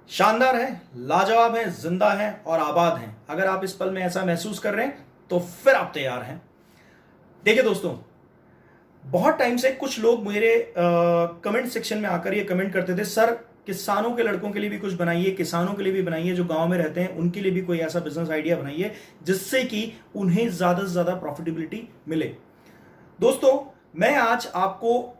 शानदार है, लाजवाब है, जिंदा है और आबाद है। अगर आप इस पल में ऐसा महसूस कर रहे हैं तो फिर आप तैयार हैं। देखिए दोस्तों, बहुत टाइम से कुछ लोग मेरे कमेंट सेक्शन में आकर ये कमेंट करते थे, सर किसानों के लड़कों के लिए भी कुछ बनाइए, किसानों के लिए भी बनाइए, जो गांव में रहते हैं उनके लिए भी कोई ऐसा बिजनेस आइडिया बनाइए जिससे कि उन्हें ज्यादा से ज्यादा प्रॉफिटेबिलिटी मिले। दोस्तों, मैं आज आपको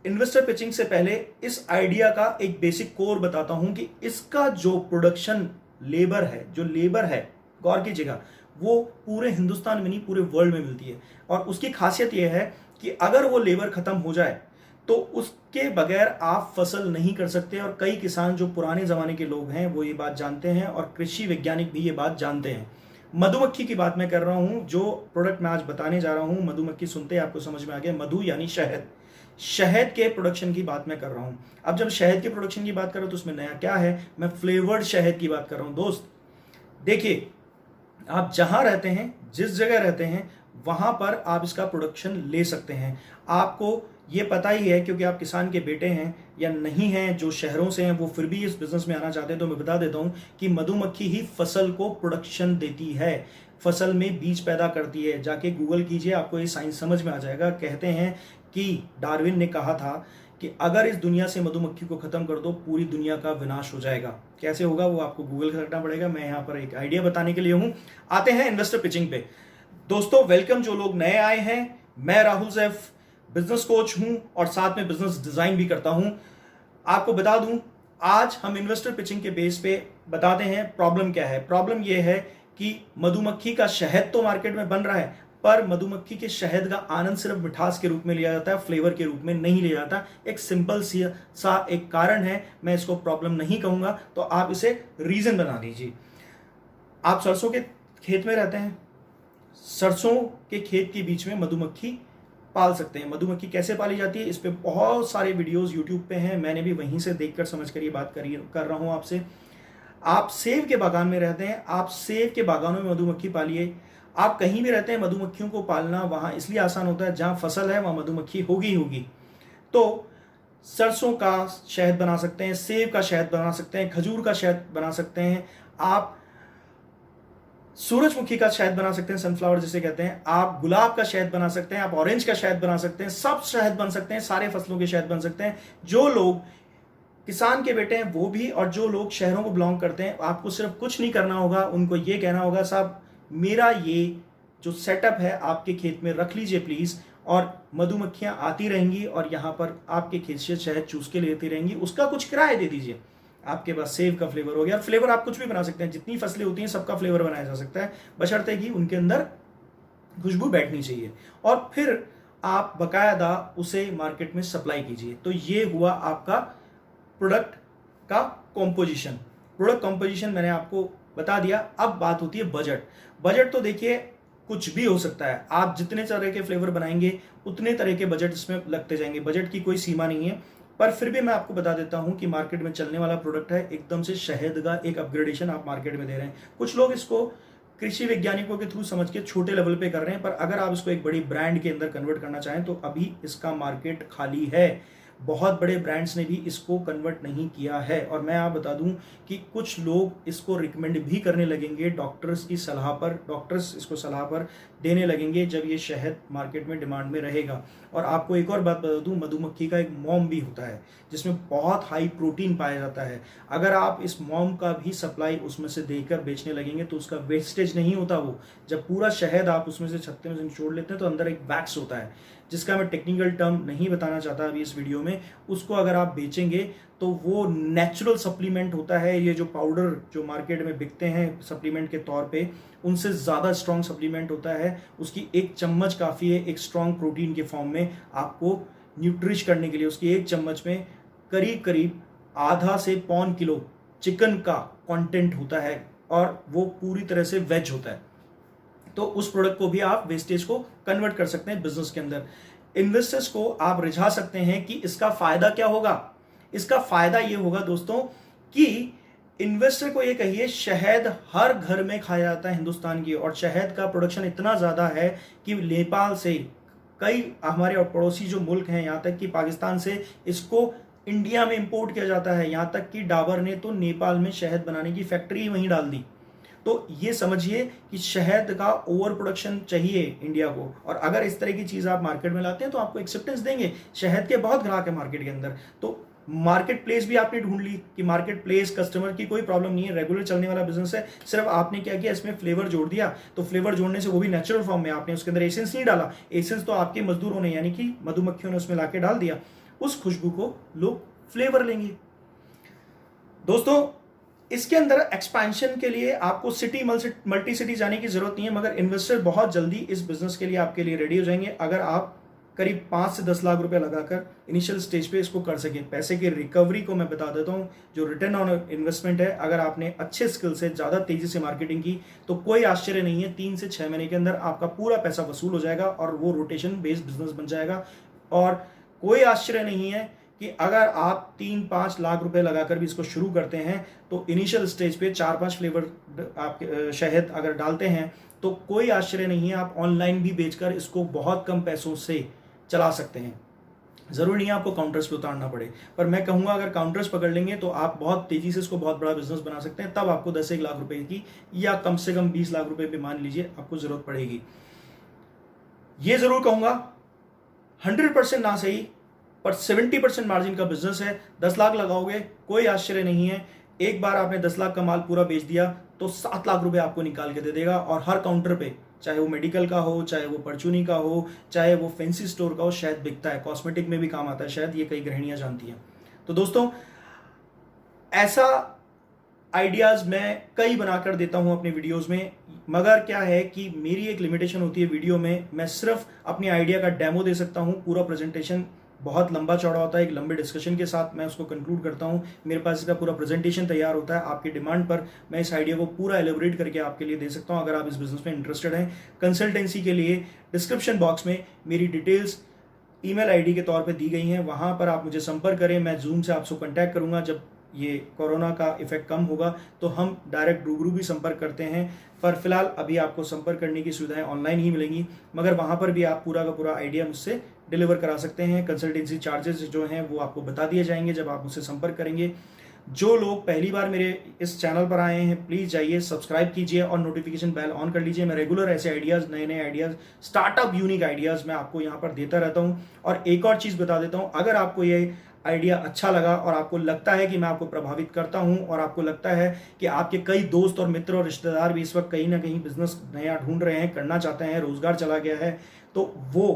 इन्वेस्टर पिचिंग से पहले इस आइडिया का एक बेसिक कोर बताता हूं कि इसका जो प्रोडक्शन लेबर है, गौर कीजिएगा, वो पूरे हिंदुस्तान में नहीं पूरे वर्ल्ड में मिलती है। और उसकी खासियत यह है कि अगर वो लेबर खत्म हो जाए तो उसके बगैर आप फसल नहीं कर सकते। और कई किसान जो पुराने जमाने के लोग हैं वो ये बात जानते हैं और कृषि वैज्ञानिक भी ये बात जानते हैं। मधुमक्खी की बात मैं कर रहा हूं। जो प्रोडक्ट मैं आज बताने जा रहा हूं, मधुमक्खी सुनते ही आपको समझ में आ गया, मधु यानी शहद। शहद के प्रोडक्शन की बात मैं कर रहा हूं। अब जब शहद के प्रोडक्शन की बात कर रहा हूं तो उसमें नया क्या है, मैं फ्लेवर्ड शहद की बात कर रहा हूं। दोस्त देखिए, आप जहां रहते हैं, जिस जगह रहते हैं, वहां पर आप इसका प्रोडक्शन ले सकते हैं। आपको ये पता ही है क्योंकि आप किसान के बेटे हैं या नहीं हैं, जो शहरों से हैं वो फिर भी इस बिजनेस में आना चाहते हैं, तो मैं बता देता हूं कि मधुमक्खी ही फसल को प्रोडक्शन देती है, फसल में बीज पैदा करती है। जाके गूगल कीजिए, आपको ये साइंस समझ में आ जाएगा। कहते हैं कि डार्विन ने कहा था कि अगर इस दुनिया से मधुमक्खी को खत्म कर दो, पूरी दुनिया का विनाश हो जाएगा। कैसे होगा वो आपको गूगल करना पड़ेगा, मैं यहाँ पर एक आइडिया बताने के लिए हूँ। आते हैं इन्वेस्टर पिचिंग पे। दोस्तों वेलकम, जो लोग नए आए हैं, मैं राहुल सैफ बिजनेस कोच हूं और साथ में बिजनेस डिजाइन भी करता हूं। आपको बता दूं, आज हम इन्वेस्टर पिचिंग के बेस पे बताते हैं प्रॉब्लम क्या है। प्रॉब्लम यह है कि मधुमक्खी का शहद तो मार्केट में बन रहा है, पर मधुमक्खी के शहद का आनंद सिर्फ मिठास के रूप में लिया जाता है, फ्लेवर के रूप में नहीं लिया जाता। एक सिंपल सा एक कारण है, मैं इसको प्रॉब्लम नहीं कहूंगा, तो आप इसे रीजन बना दीजिए। आप सरसों के खेत में रहते हैं, सरसों के खेत के बीच में मधुमक्खी पाल सकते हैं। मधुमक्खी कैसे पाली जाती है, इस पे बहुत सारे वीडियोस यूट्यूब पे हैं, मैंने भी वहीं से देखकर समझकर ये बात कर रहा हूं आपसे। आप सेब के बागान में रहते हैं, आप सेब के बागानों में मधुमक्खी पालिए। आप कहीं भी रहते हैं, मधुमक्खियों को पालना वहां इसलिए आसान होता है, जहां फसल है वहां मधुमक्खी होगी होगी। तो सरसों का शहद बना सकते हैं, सेब का शहद बना सकते हैं, खजूर का शहद बना सकते हैं, आप सूरजमुखी का शहद बना सकते हैं, सनफ्लावर जिसे कहते हैं, आप गुलाब का शहद बना सकते हैं, आप ऑरेंज का शहद बना सकते हैं, सब शहद बन सकते हैं, सारे फसलों के शहद बन सकते हैं। जो लोग किसान के बेटे हैं वो भी, और जो लोग शहरों को बिलोंग करते हैं, आपको सिर्फ कुछ नहीं करना होगा, उनको ये कहना होगा, साहब मेरा ये जो सेटअप है आपके खेत में रख लीजिए प्लीज, और मधुमक्खियां आती रहेंगी और यहाँ पर आपके खेत से शहद चूस के लेती रहेंगी, उसका कुछ किराया दे दीजिए। आपके पास सेब का फ्लेवर हो गया। फ्लेवर आप कुछ भी बना सकते हैं, जितनी फसलें होती हैं सबका फ्लेवर बनाया जा सकता है, बशर्ते कि उनके अंदर खुशबू बैठनी चाहिए, और फिर आप बकायदा उसे मार्केट में सप्लाई कीजिए। तो ये हुआ आपका प्रोडक्ट का कॉम्पोजिशन। प्रोडक्ट कॉम्पोजिशन मैंने आपको बता दिया। अब बात होती है बजट। बजट तो देखिए कुछ भी हो सकता है, आप जितने तरह के फ्लेवर बनाएंगे उतने तरह के बजट इसमें लगते जाएंगे, बजट की कोई सीमा नहीं है। पर फिर भी मैं आपको बता देता हूं कि मार्केट में चलने वाला प्रोडक्ट है, एकदम से शहद का एक अपग्रेडेशन आप मार्केट में दे रहे हैं। कुछ लोग इसको कृषि वैज्ञानिकों के थ्रू समझ के छोटे लेवल पे कर रहे हैं, पर अगर आप इसको एक बड़ी ब्रांड के अंदर कन्वर्ट करना चाहें तो अभी इसका मार्केट खाली है। बहुत बड़े ब्रांड्स ने भी इसको कन्वर्ट नहीं किया है। और मैं आप बता दूं कि कुछ लोग इसको रिकमेंड भी करने लगेंगे डॉक्टर्स की सलाह पर, डॉक्टर्स इसको सलाह पर देने लगेंगे जब ये शहद मार्केट में डिमांड में रहेगा। और आपको एक और बात बता दूं, मधुमक्खी का एक मोम भी होता है जिसमें बहुत हाई प्रोटीन पाया जाता है। अगर आप इस मोम का भी सप्लाई उसमें से देकर बेचने लगेंगे तो उसका वेस्टेज नहीं होता। वो जब पूरा शहद आप उसमें से छत्ते में से निचोड़ लेते हैं तो अंदर एक वैक्स होता है, जिसका मैं टेक्निकल टर्म नहीं बताना चाहता अभी इस वीडियो में। उसको अगर आप बेचेंगे तो वो नेचुरल सप्लीमेंट होता है। ये जो पाउडर जो मार्केट में बिकते हैं सप्लीमेंट के तौर पे, उनसे ज़्यादा स्ट्रॉन्ग सप्लीमेंट होता है। उसकी एक चम्मच काफ़ी है एक स्ट्रॉन्ग प्रोटीन के फॉर्म में आपको न्यूट्रिश करने के लिए। उसकी एक चम्मच में करीब करीब आधा से पौन किलो चिकन का कंटेंट होता है, और वो पूरी तरह से वेज होता है। तो उस प्रोडक्ट को भी आप वेस्टेज को कन्वर्ट कर सकते हैं बिजनेस के अंदर। इन्वेस्टर्स को आप रिझा सकते हैं कि इसका फायदा क्या होगा। इसका फायदा ये होगा दोस्तों कि इन्वेस्टर को ये कहिए, शहद हर घर में खाया जाता है हिंदुस्तान की, और शहद का प्रोडक्शन इतना ज्यादा है कि नेपाल से कई हमारे और पड़ोसी जो मुल्क हैं, यहाँ तक कि पाकिस्तान से इसको इंडिया में इंपोर्ट किया जाता है। यहां तक कि डाबर ने तो नेपाल में शहद बनाने की फैक्ट्री वहीं डाल दी। तो ये समझिए कि शहद का ओवर प्रोडक्शन चाहिए इंडिया को, और अगर इस तरह की चीज आप मार्केट में लाते हैं तो आपको एक्सेप्टेंस देंगे। शहद के बहुत ग्राहक है मार्केट के अंदर। तो मार्केट प्लेस भी आपने ढूंढ ली कि मार्केट प्लेस कस्टमर की कोई प्रॉब्लम नहीं है, रेगुलर चलने वाला बिजनेस है। सिर्फ आपने क्या किया, इसमें फ्लेवर जोड़ दिया। तो फ्लेवर जोड़ने से वो भी नेचुरल फॉर्म में, आपने उसके अंदर एसेंस नहीं डाला। एसेंस तो आपके मजदूरों ने यानी कि मधुमक्खियों ने उसमें लाके डाल दिया। उस खुशबू को लोग फ्लेवर लेंगे। दोस्तों, इसके अंदर एक्सपेंशन के लिए आपको सिटी मल्टी सिटी जाने की जरूरत नहीं है, मगर इन्वेस्टर बहुत जल्दी इस बिजनेस के लिए आपके लिए रेडी हो जाएंगे अगर आप करीब 5 से 10 लाख रुपए लगाकर इनिशियल स्टेज पे इसको कर सकें। पैसे की रिकवरी को मैं बता देता हूं, जो रिटर्न ऑन इन्वेस्टमेंट है, अगर आपने अच्छे स्किल से ज़्यादा तेजी से मार्केटिंग की तो कोई आश्चर्य नहीं है, 3 से 6 महीने के अंदर आपका पूरा पैसा वसूल हो जाएगा और वो रोटेशन बेस्ड बिजनेस बन जाएगा। और कोई आश्चर्य नहीं है कि अगर आप 3-5 लाख रुपए लगाकर भी इसको शुरू करते हैं तो इनिशियल स्टेज पे 4-5 फ्लेवर आपके शहद अगर डालते हैं तो कोई आश्चर्य नहीं है, आप ऑनलाइन भी बेचकर इसको बहुत कम पैसों से चला सकते हैं। जरूरी नहीं है आपको काउंटर्स पे उतारना पड़े, पर मैं कहूंगा अगर काउंटर्स पकड़ लेंगे तो आप बहुत तेजी से इसको बहुत बड़ा बिजनेस बना सकते हैं। तब आपको 10-1 लाख रुपए की या कम से कम 20 लाख रुपए भी मान लीजिए आपको जरूरत पड़ेगी। ये जरूर कहूंगा 100% ना सही पर 70% मार्जिन का बिजनेस है। 10 लाख लगाओगे कोई आश्चर्य नहीं है, एक बार आपने 10 लाख का माल पूरा बेच दिया तो 7 लाख रुपए आपको निकाल के दे देगा। और हर काउंटर पे, चाहे वो मेडिकल का हो, चाहे वो परचूनी का हो, चाहे वो फैंसी स्टोर का हो, शहद बिकता है। कॉस्मेटिक में भी काम आता है शहद, ये कई गृहिणियां जानती हैं। तो दोस्तों, ऐसा आइडियाज मैं कई बनाकर देता हूं अपने वीडियोस में, मगर क्या है कि मेरी एक लिमिटेशन होती है वीडियो में, मैं सिर्फ अपने आइडिया का डेमो दे सकता हूं। पूरा प्रेजेंटेशन बहुत लंबा चौड़ा होता है, एक लंबे डिस्कशन के साथ मैं उसको कंक्लूड करता हूं। मेरे पास इसका पूरा प्रेजेंटेशन तैयार होता है, आपकी डिमांड पर मैं इस आइडिया को पूरा एलिब्रेट करके आपके लिए दे सकता हूं। अगर आप इस बिजनेस में इंटरेस्टेड हैं, कंसल्टेंसी के लिए डिस्क्रिप्शन बॉक्स में मेरी डिटेल्स ईमेल आईडी के तौर पे दी गई हैं, वहां पर आप मुझे संपर्क करें। मैं जूम से आपसे कॉन्टैक्ट करूंगा। जब ये कोरोना का इफेक्ट कम होगा तो हम डायरेक्ट रूबरू भी संपर्क करते हैं, पर फिलहाल अभी आपको संपर्क करने की सुविधाएं ऑनलाइन ही मिलेंगी, मगर वहां पर भी आप पूरा का पूरा आइडिया मुझसे डिलीवर करा सकते हैं। कंसल्टेंसी चार्जेस जो हैं वो आपको बता दिए जाएंगे जब आप मुझसे संपर्क करेंगे। जो लोग पहली बार मेरे इस चैनल पर आए हैं, प्लीज़ जाइए, सब्सक्राइब कीजिए और नोटिफिकेशन बेल ऑन कर लीजिए। मैं रेगुलर ऐसे आइडियाज़, नए नए आइडियाज़, स्टार्टअप यूनिक आइडियाज़ मैं आपको यहाँ पर देता रहता हूँ। और एक और चीज़ बता देता हूँ, अगर आपको ये आइडिया अच्छा लगा और आपको लगता है कि मैं आपको प्रभावित करता हूं, और आपको लगता है कि आपके कई दोस्त और मित्र और रिश्तेदार भी इस वक्त कहीं ना कहीं बिजनेस नया ढूंढ रहे हैं, करना चाहते हैं, रोजगार चला गया है, तो वो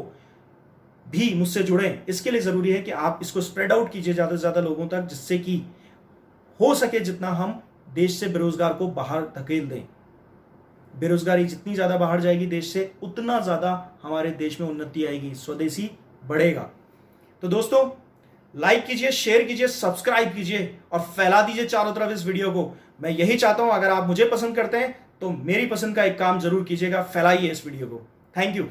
भी मुझसे जुड़े। इसके लिए ज़रूरी है कि आप इसको स्प्रेड आउट कीजिए ज़्यादा से ज़्यादा लोगों तक, जिससे कि हो सके जितना हम देश से बेरोजगार को बाहर धकेल दें। बेरोजगारी जितनी ज़्यादा बाहर जाएगी देश से, उतना ज़्यादा हमारे देश में उन्नति आएगी, स्वदेशी बढ़ेगा। तो दोस्तों, लाइक कीजिए, शेयर कीजिए, सब्सक्राइब कीजिए और फैला दीजिए चारों तरफ इस वीडियो को। मैं यही चाहता हूं, अगर आप मुझे पसंद करते हैं तो मेरी पसंद का एक काम जरूर कीजिएगा, फैलाइए इस वीडियो को। Thank you.